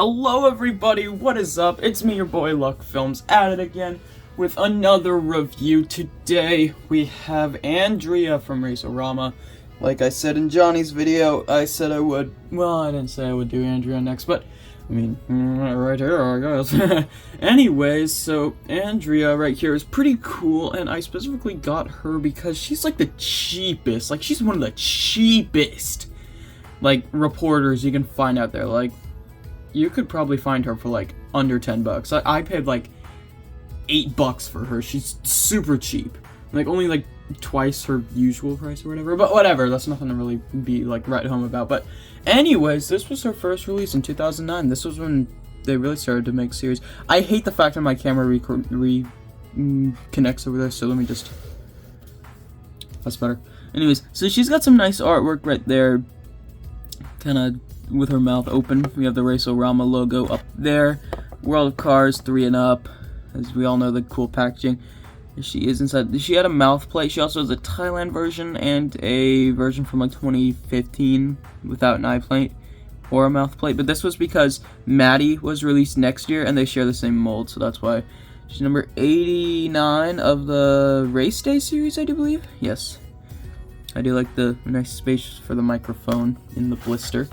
Hello everybody, what is up? It's me, your boy Luck Films, at it again with another review. Today we have Andrea from Racerama. Like I said in Johnny's video, I said I would, well, I didn't say I would do Andrea next, but I mean, right here, I guess. Anyways, so Andrea right here is pretty cool, and I specifically got her because she's like the cheapest, like she's one of the cheapest, like, reporters you can find out there. Like, you could probably find her for like under 10 bucks. I paid like $8 for her. She's super cheap, like only like twice her usual price or whatever, but whatever, that's nothing to really be like right home about. But anyways, this was her first release in 2009. This was when they really started to make series. I hate the fact that my camera connects over there, so let me just, that's better. Anyways, so she's got some nice artwork right there, kind of with her mouth open. We have the Racerama logo up there. World of Cars 3 and up, as we all know, the cool packaging. She is inside. She had a mouth plate. She also has a Thailand version and a version from like 2015 without an eye plate or a mouth plate. But this was because Maddie was released next year and they share the same mold, so that's why. She's number 89 of the Race Day series, I do believe. Yes. I do like the nice space for the microphone in the blister.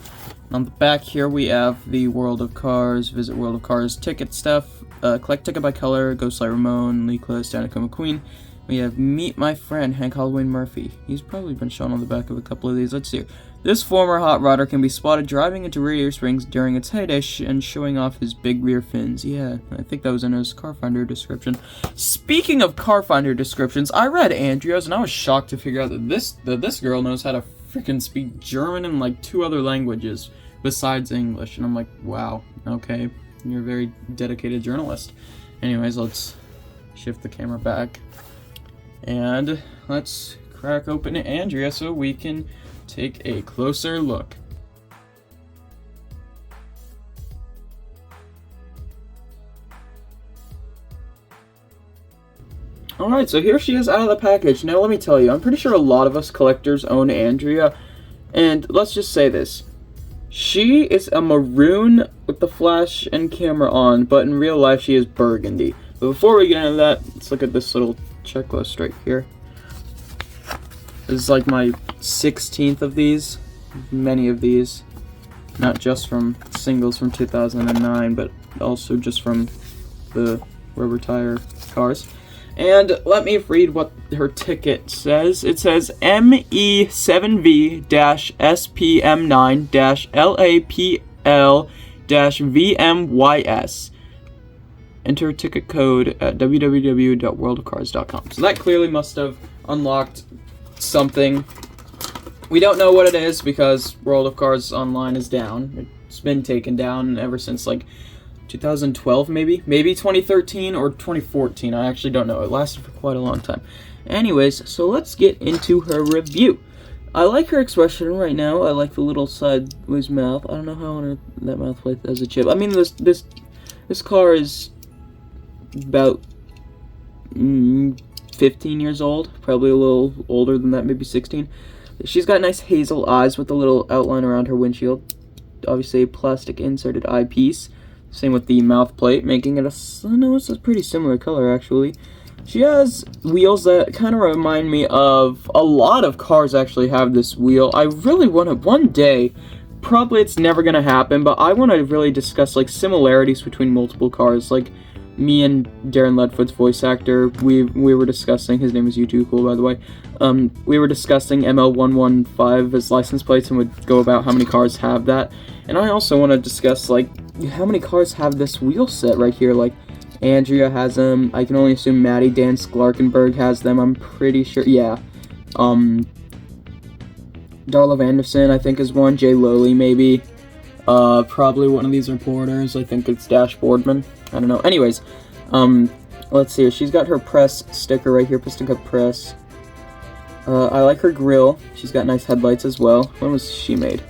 On the back here we have the World of Cars, Visit World of Cars ticket stuff, collect ticket by color, Ghostlight Ramon, Nicholas, Danica McQueen. We have Meet My Friend, Hank Halloween Murphy. He's probably been shown on the back of a couple of these. Let's see here. This former hot rodder can be spotted driving into Radiator Springs during its heyday and showing off his big rear fins. Yeah, I think that was in his Car Finder description. Speaking of Car Finder descriptions, I read Andrea's and I was shocked to figure out that this girl knows how to freaking speak German and like 2 other languages besides English. And I'm like, wow, okay, you're a very dedicated journalist. Anyways, let's shift the camera back and let's crack open Andrea so we can take a closer look. Alright, so here she is out of the package. Now let me tell you, I'm pretty sure a lot of us collectors own Andrea, and let's just say this. She is a maroon with the flash and camera on, but in real life she is burgundy. But before we get into that, let's look at this little checklist right here. This is like my 16th of these, many of these, not just from singles from 2009, but also just from the rubber tire cars. And let me read what her ticket says. It says MEE7V-SP M9-LAPL-VMYS. Enter ticket code at www.worldofcars.com. So that clearly must have unlocked something. We don't know what it is because World of Cars Online is down. It's been taken down ever since like 2012 maybe 2013 or 2014. I actually don't know. It lasted for quite a long time. Anyways, so let's get into her review. I like her expression right now. I like the little sideways mouth. I don't know how on that mouth plate has a chip. I mean, this car is about 15 years old, probably a little older than that, maybe 16. She's got nice hazel eyes with a little outline around her windshield. Obviously a plastic inserted eyepiece. Same with the mouth plate, making it it's a pretty similar color actually. She has wheels that kind of remind me of, a lot of cars actually have this wheel. I really want to, one day, probably it's never going to happen, but I want to really discuss like similarities between multiple cars. Like me and Darren Ledford's voice actor, we were discussing, his name is U2 Cool by the way, we were discussing ML115 as license plates and would go about how many cars have that. And I also want to discuss like how many cars have this wheel set right here. Like Andrea has them. I can only assume Maddie Dan Sklarkenberg has them. I'm pretty sure. Yeah. Darla Vanderson I think is one. Jay Lowly maybe. Probably one of these reporters. I think it's Dash Boardman. I don't know. Anyways, let's see. She's got her press sticker right here. Piston Cup press. I like her grill. She's got nice headlights as well. When was she made?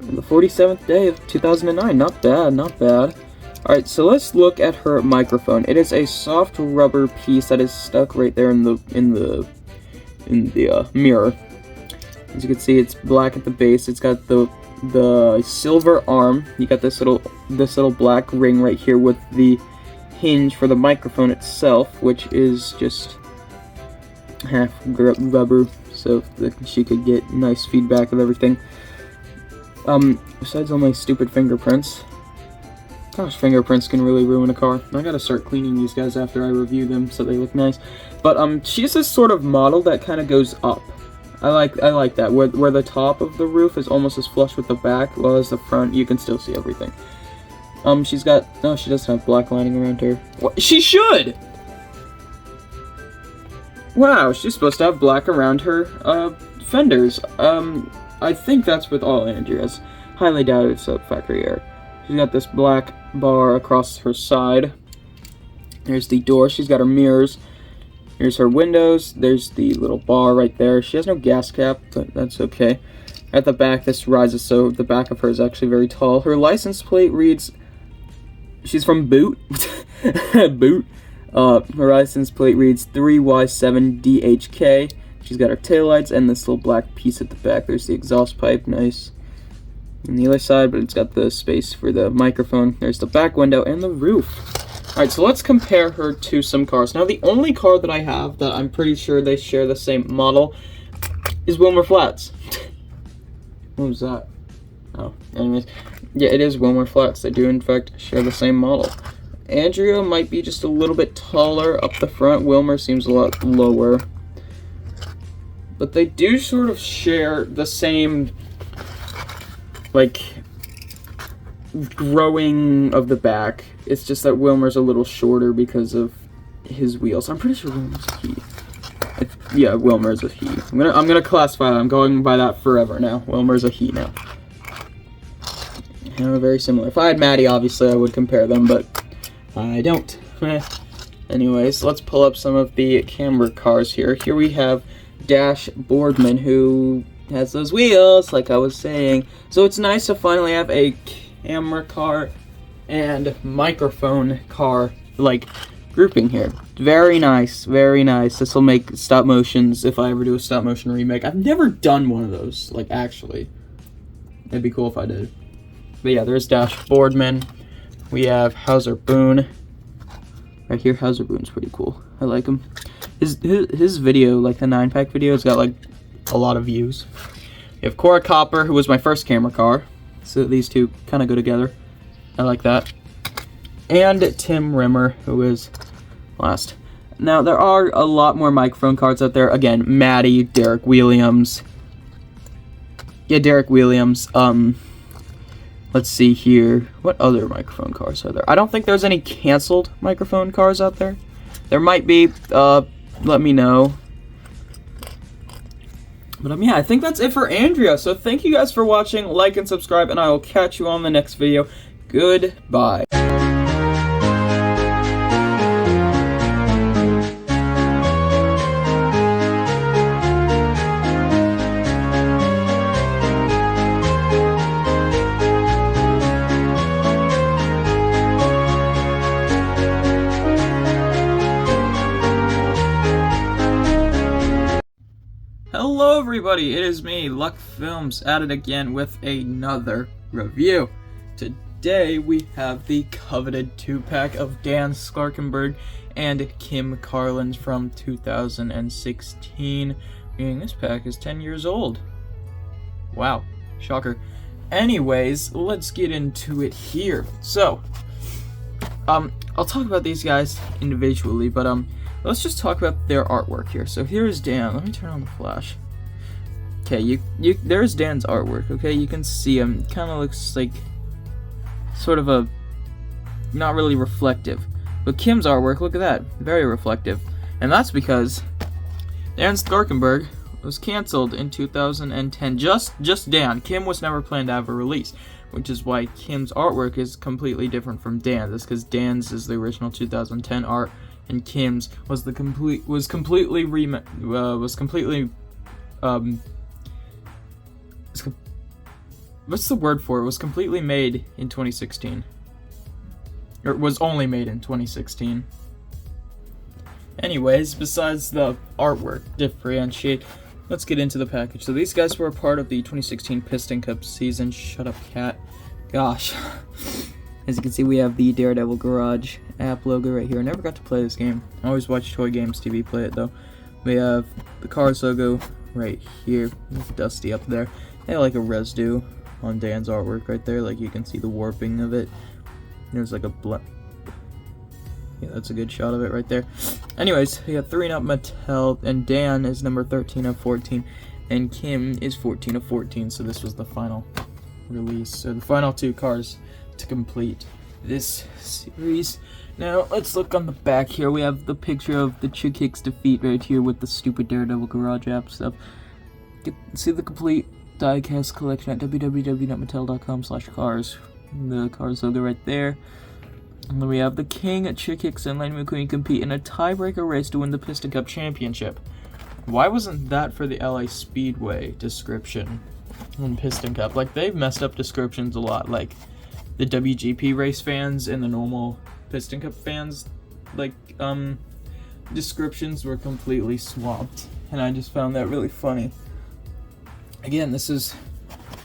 The 47th day of 2009. Not bad, not bad. Alright, so let's look at her microphone. It is a soft rubber piece that is stuck right there in the mirror. As you can see, it's black at the base. It's got the the silver arm. You got this little black ring right here with the hinge for the microphone itself, which is just half rubber, so that she could get nice feedback of everything. Besides all my stupid fingerprints. Gosh, fingerprints can really ruin a car. I gotta start cleaning these guys after I review them so they look nice. But she's this sort of model that kind of goes up. I like that, where the top of the roof is almost as flush with the back, while as the front you can still see everything. She's got, no, she doesn't have black lining around her. What? She should! Wow, she's supposed to have black around her fenders. I think that's with all Andreas. Highly doubt it's a factory error. She's got this black bar across her side. There's the door. She's got her mirrors. Here's her windows. There's the little bar right there. She has no gas cap, but that's okay. At the back, this rises, so the back of her is actually very tall. Her license plate reads... She's from Boot. Boot. Her license plate reads 3Y7DHK. She's got her taillights and this little black piece at the back. There's the exhaust pipe, nice. On the other side, but it's got the space for the microphone. There's the back window and the roof. Alright, so let's compare her to some cars. Now, the only car that I have that I'm pretty sure they share the same model is Wilmer Flats. What was that? Oh, anyways. Yeah, it is Wilmer Flats. They do, in fact, share the same model. Andrea might be just a little bit taller up the front. Wilmer seems a lot lower. But they do sort of share the same, like, growing of the back. It's just that Wilmer's a little shorter because of his wheels. I'm pretty sure Wilmer's a he. Yeah, Wilmer's a he. I'm gonna classify that. I'm going by that forever now. Wilmer's a he now. Yeah, very similar. If I had Maddie, obviously I would compare them, but I don't. Anyways, let's pull up some of the camera cars here. Here we have Dash Boardman, who has those wheels, like I was saying. So it's nice to finally have a camera car and microphone car, like, grouping here. Very nice, very nice. This will make stop motions if I ever do a stop motion remake. I've never done one of those, like, actually. It'd be cool if I did. But yeah, there's Dash Boardman. We have Hauser Boone. Right here, Hauser Boone's pretty cool. I like him. His video, like the 9-pack video, has got like a lot of views. We have Cora Copper, who was my first camera car. So these two kind of go together. I like that. And Tim Rimmer, who is last. Now, there are a lot more microphone cards out there. Again, Maddie, Derek Williams. Yeah, Derek Williams. Let's see here. What other microphone cars are there? I don't think there's any canceled microphone cars out there. There might be. Let me know. But yeah, I think that's it for Andrea. So thank you guys for watching. Like and subscribe, and I will catch you on the next video. Goodbye. Hello everybody, it is me, Luck Films, at it again with another review. Today we have the coveted 2-pack of Dan Sklarkenberg and Kim Carlins from 2016, meaning this pack is 10 years old. Wow, shocker. Anyways, let's get into it here. So, I'll talk about these guys individually, but let's just talk about their artwork here. So here's Dan. Let me turn on the flash. Okay, there's Dan's artwork, okay? You can see him. Kind of looks like sort of a not really reflective. But Kim's artwork, look at that. Very reflective. And that's because Dan Sklarkenberg was canceled in 2010. Just Dan. Kim was never planned to have a release, which is why Kim's artwork is completely different from Dan's. That's because Dan's is the original 2010 art, and Kim's was completely what's the word for it? Was completely made in 2016. Or was only made in 2016. Anyways, besides the artwork differentiate, let's get into the package. So these guys were a part of the 2016 Piston Cup season. Shut up, cat. Gosh. As you can see, we have the Daredevil Garage app logo right here. I never got to play this game. I always watch Toy Games TV play it, though. We have the Cars logo right here. Dusty up there. They have like a residue on Dan's artwork right there. Like, you can see the warping of it. There's like a yeah, that's a good shot of it right there. Anyways, we got 3-and-up Mattel, and Dan is number 13 of 14, and Kim is 14 of 14, so this was the final release. So the final 2 cars to complete this series. Now, let's look on the back here. We have the picture of the Chick Hicks defeat right here with the stupid Daredevil Garage app stuff. See the complete diecast collection at www.mattel.com/cars. The Cars logo right there. And then we have the King, Chick Hicks, and Lightning McQueen compete in a tiebreaker race to win the Piston Cup Championship. Why wasn't that for the LA Speedway description on Piston Cup? Like, they've messed up descriptions a lot. Like, the WGP race fans and the normal Piston Cup fans, like, descriptions were completely swapped. And I just found that really funny. Again, this is,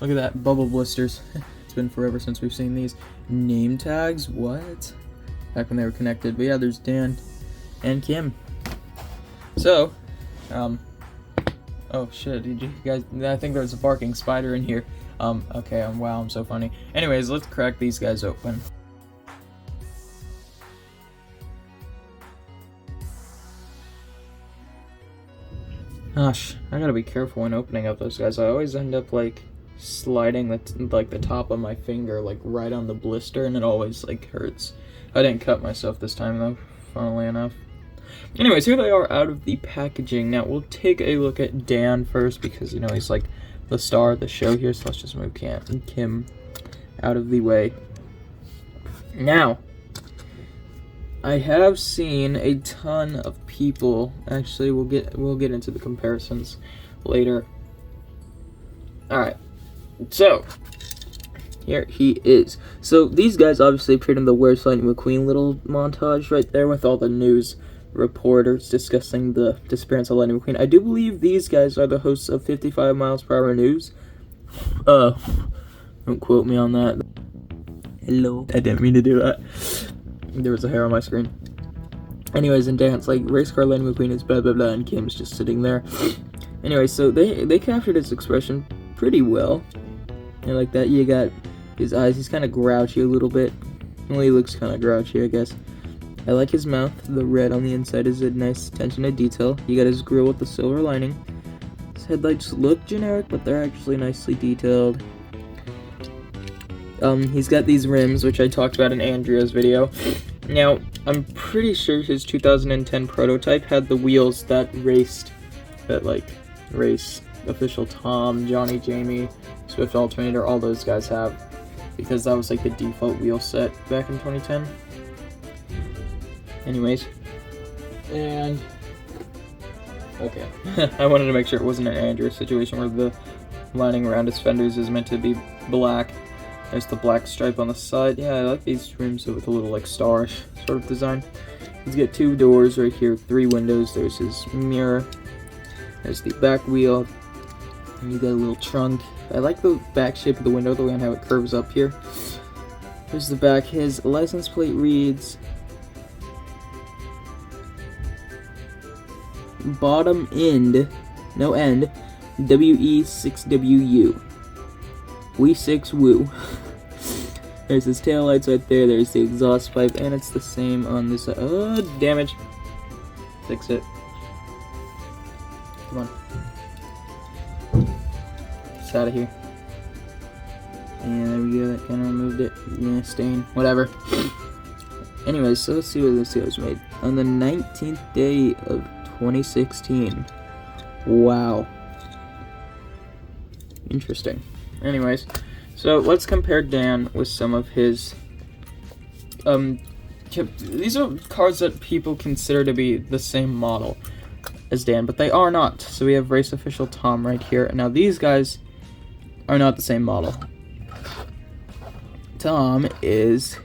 look at that, bubble blisters. It's been forever since we've seen these. Name tags? What? Back when they were connected. But yeah, there's Dan and Kim. So, oh shit, did you guys, I think there's a barking spider in here. Okay, wow, I'm so funny. Anyways, let's crack these guys open. Gosh, I gotta be careful when opening up those guys. I always end up, like, sliding the top of my finger, like, right on the blister, and it always, like, hurts. I didn't cut myself this time, though, funnily enough. Anyways, here they are out of the packaging. Now, we'll take a look at Dan first, because, you know, he's, like, the star of the show here, so let's just move Kim out of the way. Now, I have seen a ton of people. Actually, we'll get into the comparisons later. Alright, so here he is. So these guys obviously appeared in the Where's Lightning McQueen little montage right there with all the news reporters discussing the disappearance of Lightning McQueen. I do believe these guys are the hosts of 55 Miles Per Hour News. Don't quote me on that. Hello. I didn't mean to do that. There was a hair on my screen. Anyways, in Dan's, like, race car Lightning McQueen is blah blah blah, and Kim's just sitting there. Anyway, so they captured his expression pretty well. And like that, you got his eyes. He's kind of grouchy a little bit. Well, he looks kind of grouchy, I guess. I like his mouth. The red on the inside is a nice attention to detail. You got his grill with the silver lining. His headlights look generic, but they're actually nicely detailed. He's got these rims, which I talked about in Andrea's video. Now, I'm pretty sure his 2010 prototype had the wheels that race Official Tom, Johnny Jamie, Swift Alternator, all those guys have, because that was like the default wheel set back in 2010. Anyways, and okay, I wanted to make sure it wasn't an Andrew situation where the lining around his fenders is meant to be black. There's the black stripe on the side. Yeah, I like these rims with a little like starish sort of design. He's got 2 doors right here, 3 windows. There's his mirror. There's the back wheel. And you got a little trunk. I like the back shape of the window, the way on how it curves up here. Here's the back. His license plate reads bottom end, no end, WE6WU. We6 Woo. There's his taillights right there, there's the exhaust pipe, and it's the same on this side. Oh, damage. Fix it. Come on. It's out of here. And there we go, that kind of removed it. Yeah, stain, whatever. Anyways, so let's see what this was made. On the 19th day of 2016. Wow. Interesting. Anyways, so let's compare Dan with some of his, these are cars that people consider to be the same model as Dan, but they are not. So we have Race Official Tom right here. Now these guys are not the same model. Tom is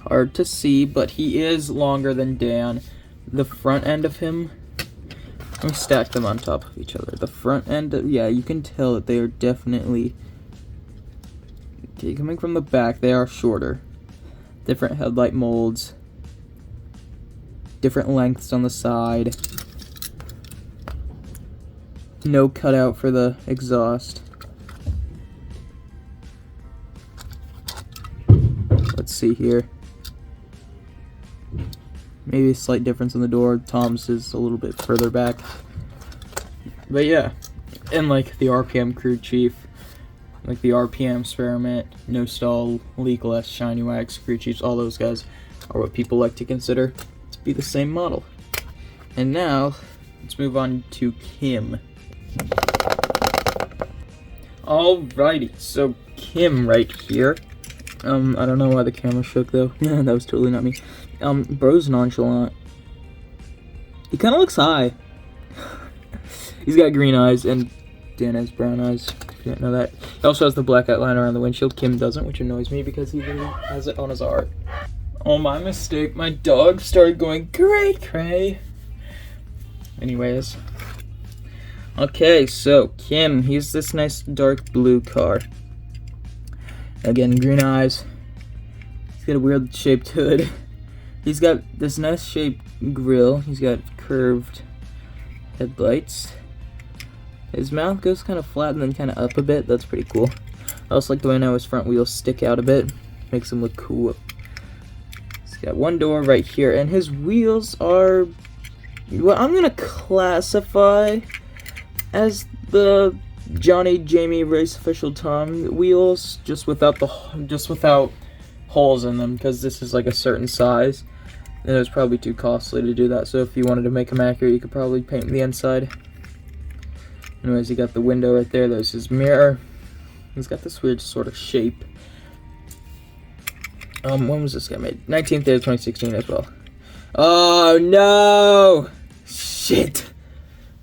hard to see, but he is longer than Dan. The front end of him Let me stack them on top of each other. The front end, yeah, you can tell that they are definitely... Okay, coming from the back, they are shorter. Different headlight molds. Different lengths on the side. No cutout for the exhaust. Let's see here. Maybe a slight difference in the door. Tom's is a little bit further back. But yeah. And like the RPM crew chief. Like the RPM experiment. No stall, leakless, shiny wax, crew chiefs. All those guys are what people like to consider to be the same model. And now, let's move on to Kim. Alrighty, so Kim right here. I don't know why the camera shook though. That was totally not me. Bro's nonchalant. He kind of looks high. He's got green eyes, and Dan has brown eyes, if you didn't know that. He also has the black outline around the windshield. Kim doesn't, which annoys me because he really has it on his art. Oh, my mistake. My dog started going cray-cray. Anyways. Okay, so Kim, he's this nice dark blue car. Again, green eyes. He's got a weird shaped hood. He's got this nice shaped grille. He's got curved headlights. His mouth goes kind of flat and then kind of up a bit. That's pretty cool. I also like the way now his front wheels stick out a bit. Makes him look cool. He's got one door right here, and his wheels are what I'm gonna classify as the Johnny Jamie Race Official Tom wheels, just without holes in them, because this is like a certain size, and it was probably too costly to do that. So if you wanted to make them accurate, you could probably paint the inside. Anyways, you got the window right there. There's his mirror. He's got this weird sort of shape. When was this guy made? 19th day of 2016 as well. Oh no! Shit!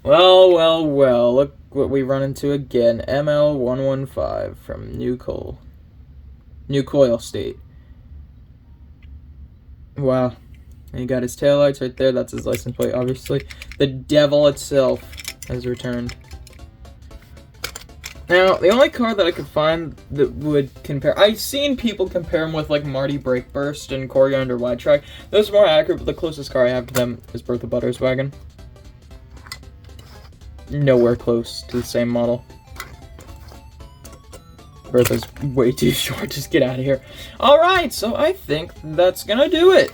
Well, well, well. Look what we run into again. ML115 from New Coil State. Wow. And you got his taillights right there. That's his license plate, obviously. The devil itself has returned. Now, the only car that I could find that would compare... I've seen people compare him with, like, Marty Brakeburst and Coriander Wide Track. Those are more accurate, but the closest car I have to them is Bertha Butter's wagon. Nowhere close to the same model. Bertha's way too short. Just get out of here. Alright, so I think that's gonna do it.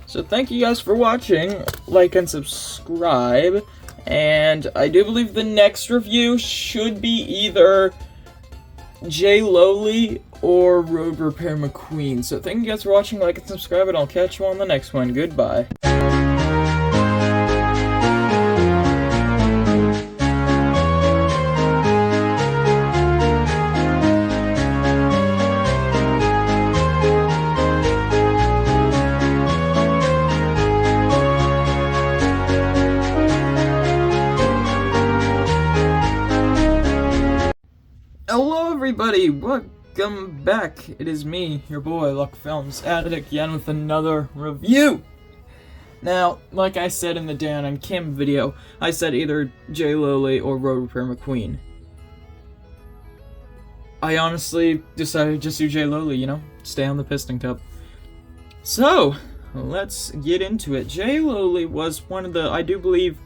So thank you guys for watching. Like and subscribe. And I do believe the next review should be either J. Lowly or Road Repair McQueen. So thank you guys for watching, like and subscribe, and I'll catch you on the next one. Goodbye. Hello everybody, welcome back. It is me, your boy, Luck Films, at it again with another review. Now, like I said in the Dan and Kim video, I said either J. Lowly or Road Repair McQueen. I honestly decided to just do J. Lowly, you know, stay on the Piston Cup. So, let's get into it. J. Lowly was one of the, I do believe,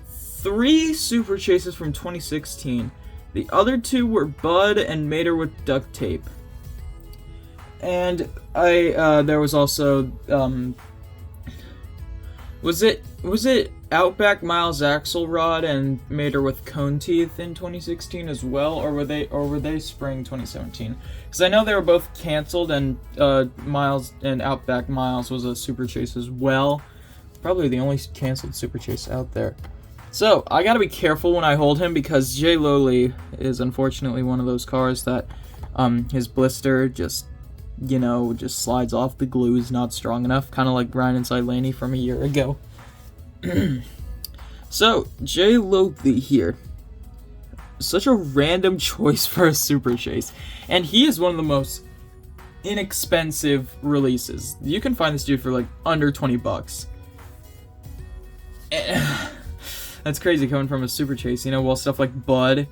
3 super chases from 2016. The other 2 were Bud and Made Her with Duct Tape. And there was also, was it Outback Miles Axelrod and Made Her with Cone Teeth in 2016 as well, or were they spring 2017? Because I know they were both canceled, and Miles and Outback Miles was a super chase as well. Probably the only canceled super chase out there. So, I gotta be careful when I hold him, because J. Lowly is unfortunately one of those cars that, his blister just, you know, just slides off. The glue is not strong enough, kind of like Ryan Inside Laney from a year ago. So, J. Lowly here. Such a random choice for a super chase. And he is one of the most inexpensive releases. You can find this dude for like under 20 bucks. That's crazy coming from a Super Chase, you know, well, stuff like Bud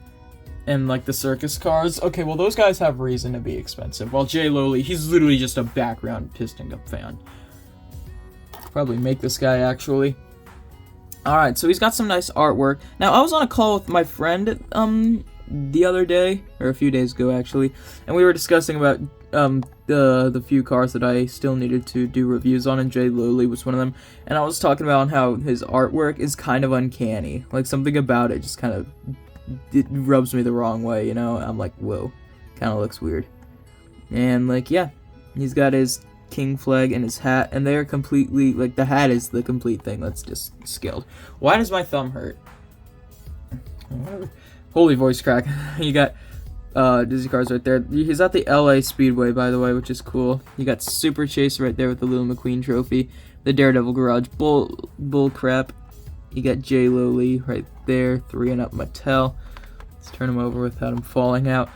and, like, the circus cars. Okay, well, those guys have reason to be expensive. While Jay Lowly, he's literally just a background Piston Cup fan. Probably make this guy, actually. Alright, so he's got some nice artwork. Now, I was on a call with my friend, the other day, or a few days ago, actually, and we were discussing about, the few cars that I still needed to do reviews on, and Jay Lowly was one of them, and I was talking about how his artwork is kind of uncanny. Like, something about it just kind of, it rubs me the wrong way, you know? I'm like, whoa, kind of looks weird. And, like, yeah, he's got his king flag and his hat, and they are completely, like, the hat is the complete thing that's just skilled. Why does my thumb hurt? Holy voice crack. You got Disney cars right there. He's at the LA Speedway, by the way, which is cool. You got Super Chase right there with the Lil McQueen trophy. The Daredevil Garage bull crap. You got Jay Lowly right there, 3-and-up Mattel. Let's turn him over without him falling out.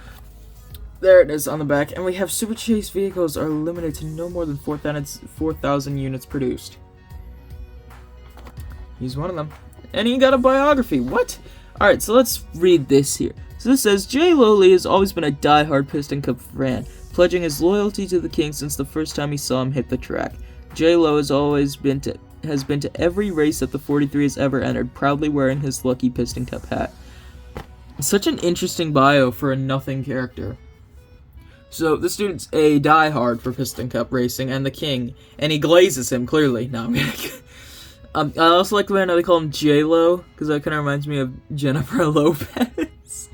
There it is on the back. And we have Super Chase vehicles are limited to no more than 4,000 units produced. He's one of them. And he got a biography. What? Alright, so let's read this here. So this says, Jay Lowly has always been a die-hard Piston Cup fan, pledging his loyalty to the king since the first time he saw him hit the track. J Lo has been to every race that the 43 has ever entered, proudly wearing his lucky Piston Cup hat. Such an interesting bio for a nothing character. So this dude's a die-hard for Piston Cup racing and the king, and he glazes him, clearly. No, I'm kidding. I also like the way they call him J-Lo, because that kind of reminds me of Jennifer Lopez.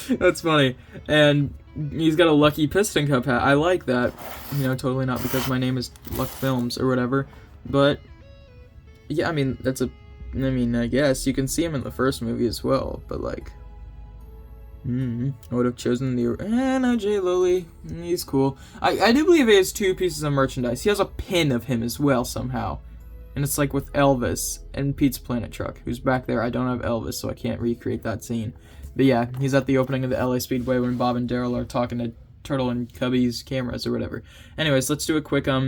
That's funny. And he's got a lucky Piston Cup hat. I like that. You know, totally not because my name is Luck Films or whatever. But, yeah, I mean, I guess you can see him in the first movie as well. But, like, I would have chosen no, Jay Lowly. He's cool. I do believe he has 2 pieces of merchandise. He has a pin of him as well, somehow. And it's like with Elvis and Pete's Planet Truck, who's back there. I don't have Elvis, so I can't recreate that scene. But yeah, he's at the opening of the LA Speedway when Bob and Daryl are talking to Turtle and Cubby's cameras or whatever. Anyways, let's do a quick, how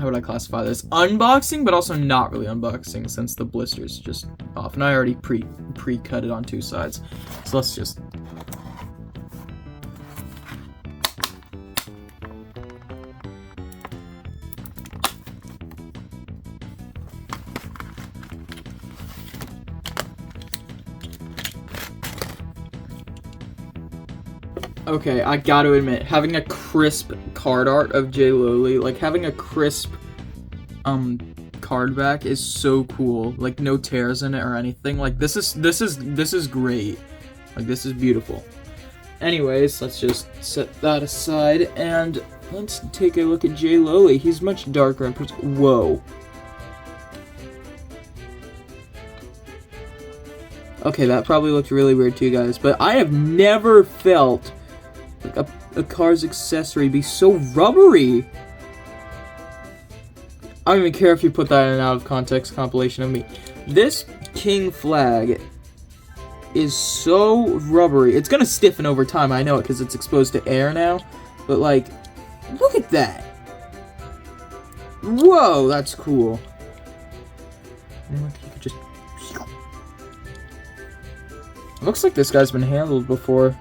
would I classify this? Unboxing, but also not really unboxing since the blister's just off. And I already pre-cut it on 2 sides. So let's just... Okay, I gotta admit, having a crisp card art of Jay Lowly, like having a crisp card back is so cool. Like no tears in it or anything. Like this is great. Like this is beautiful. Anyways, let's just set that aside and let's take a look at Jay Lowly. He's much darker in person. Whoa. Okay, that probably looked really weird to you guys, but I have never felt like a car's accessory be so rubbery. I don't even care if you put that in an out of context compilation of me. This king flag is so rubbery. It's gonna stiffen over time, I know it, because it's exposed to air now. But like, look at that. Whoa, that's cool. Looks like this guy's been handled before.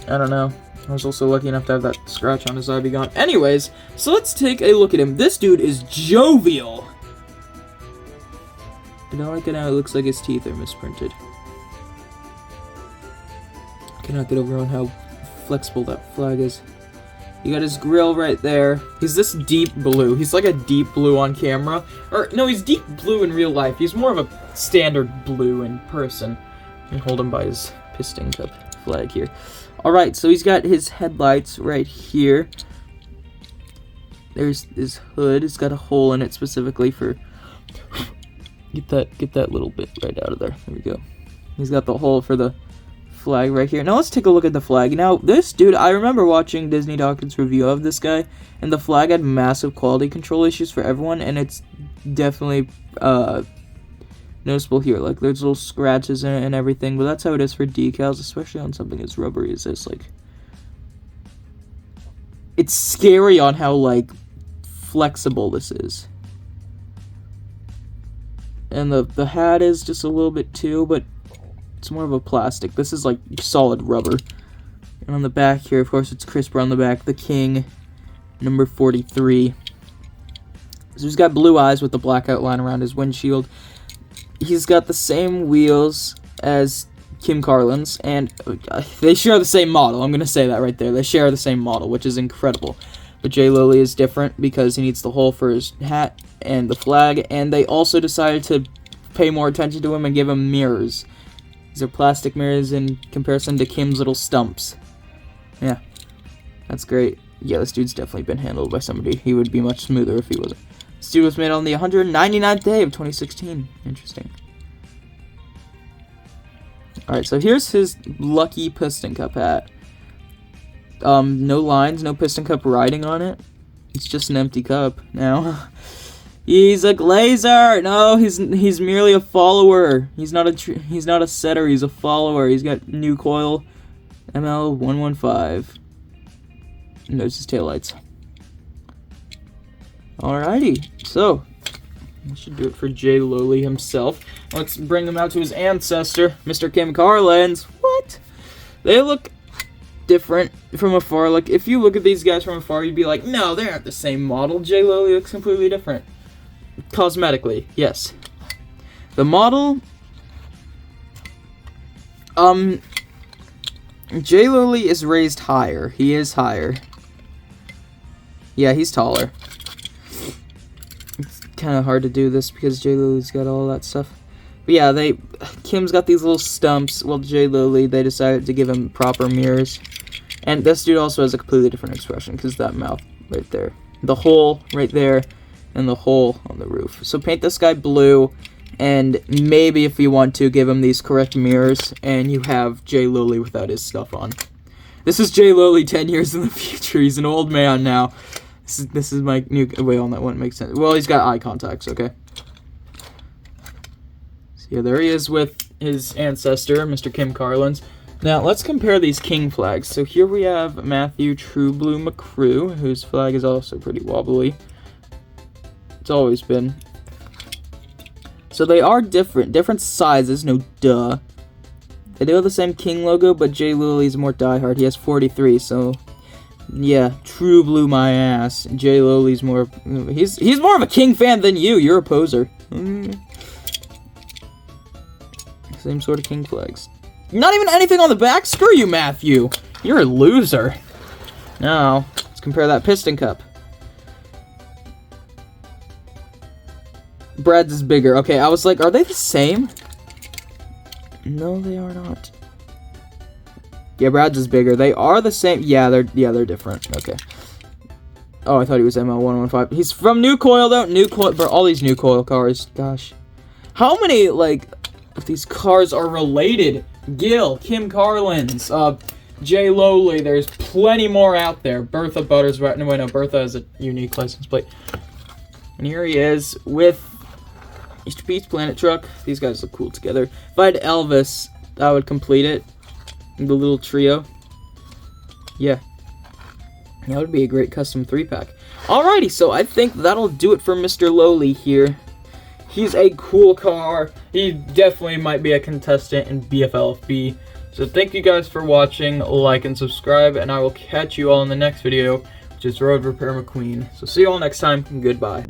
I don't know. I was also lucky enough to have that scratch on his eye be gone. Anyways, so let's take a look at him. This dude is jovial. I don't like it how it looks like his teeth are misprinted. I cannot get over on how flexible that flag is. You got his grill right there. He's this deep blue. He's like a deep blue on camera. Or, no, he's deep blue in real life. He's more of a standard blue in person. You can hold him by his Piston Cup flag here. Alright, so he's got his headlights right here. There's his hood. It's got a hole in it specifically for... Get that little bit right out of there. There we go. He's got the hole for the flag right here. Now let's take a look at the flag. Now, this dude, I remember watching Disney Dawkins' review of this guy, and the flag had massive quality control issues for everyone, and it's definitely noticeable here. Like, there's little scratches in it and everything, but that's how it is for decals, especially on something as rubbery as this. Like, it's scary on how, like, flexible this is. and the hat is just a little bit too, but it's more of a plastic. This is like solid rubber. And on the back here, of course, it's crisper on the back. The King, number 43. So he's got blue eyes with the black outline around his windshield. He's got the same wheels as Kim Carlin's, and they share the same model. I'm going to say that right there. They share the same model, which is incredible. But Jay Lowly is different because he needs the hole for his hat and the flag, and they also decided to pay more attention to him and give him mirrors. These are plastic mirrors in comparison to Kim's little stumps. Yeah, that's great. Yeah, this dude's definitely been handled by somebody. He would be much smoother if he wasn't. This dude was made on the 199th day of 2016. Interesting. Alright, so here's his lucky Piston Cup hat. No lines, no Piston Cup writing on it. It's just an empty cup now. He's a glazer. No, he's merely a follower. He's not a setter. He's a follower. He's got new coil, ML115. And there's his taillights. Alrighty, so that should do it for Jay Lowly himself. Let's bring him out to his ancestor, Mr. Kim Carlin's. What? They look different from afar. Like, if you look at these guys from afar, you'd be like, no, they aren't the same model. Jay Lowly looks completely different. Cosmetically, yes. The model, Jay Lowly is raised higher. He is higher. Yeah, he's taller. It's kind of hard to do this because Jay Lowly's got all that stuff. But yeah, Kim's got these little stumps. Well, Jay Lowly, they decided to give him proper mirrors. And this dude also has a completely different expression because that mouth right there. The hole right there and the hole on the roof. So paint this guy blue, and maybe if you want to, give him these correct mirrors, and you have Jay Lowly without his stuff on. This is Jay Lowly 10 years in the future. He's an old man now. This is my new... Wait, on that one makes sense. Well, he's got eye contacts, okay? So yeah, there he is with his ancestor, Mr. Kim Carlin's. Now, let's compare these King flags. So here we have Matthew True Blue McCrew, whose flag is also pretty wobbly. It's always been. So they are different sizes, no duh. They do have the same King logo, but Jay Lowly's more diehard. He has 43, so... Yeah, True Blue my ass. Jay Lowly's more... He's more of a King fan than you. You're a poser. Same sort of King flags. Not even anything on the back? Screw you, Matthew. You're a loser. Now, let's compare that Piston Cup. Brad's is bigger. Okay, I was like, are they the same? No, they are not. Yeah, Brad's is bigger. They are the same. Yeah, they're different. Okay. Oh, I thought he was ML115. He's from New Coil, though. New Coil, bro, all these New Coil cars. Gosh. How many, like, of these cars are related? Gil, Kim Carlin's, Jay Lowly. There's plenty more out there. Bertha Butters. No, Bertha has a unique license plate. And here he is with Mr. Pete's Planet Truck. These guys look cool together. If I had Elvis, I would complete it. The little trio. Yeah. That would be a great custom 3-pack. Alrighty, so I think that'll do it for Mr. Lowly here. He's a cool car. He definitely might be a contestant in BFLFB. So thank you guys for watching. Like and subscribe, and I will catch you all in the next video, which is Road Repair McQueen. So see you all next time. Goodbye.